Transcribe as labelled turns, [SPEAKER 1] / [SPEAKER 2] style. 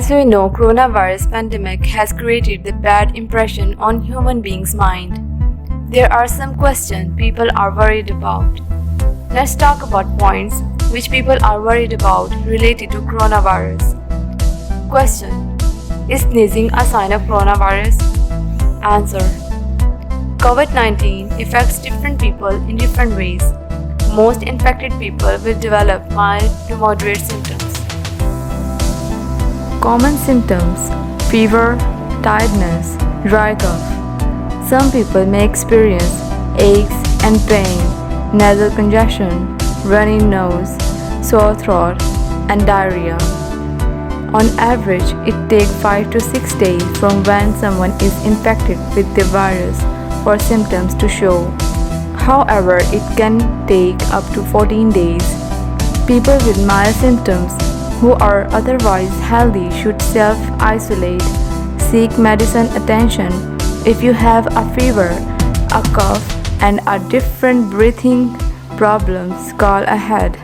[SPEAKER 1] As we know, coronavirus pandemic has created the bad impression on human beings' mind. There are some questions people are worried about. Let's talk about points which people are worried about related to coronavirus. Question: is sneezing a sign of coronavirus? Answer: COVID-19 affects different people in different ways. Most infected people will develop mild to moderate symptoms. Common symptoms: fever, tiredness, dry cough. Some people may experience aches and pain, nasal congestion, runny nose, sore throat, and diarrhea. On average, it takes 5 to 6 days from when someone is infected with the virus for symptoms to show. However, it can take up to 14 days. People with mild symptoms who are otherwise healthy should self-isolate. Seek medicine attention if you have a fever, a cough, and a different breathing problems. Call ahead.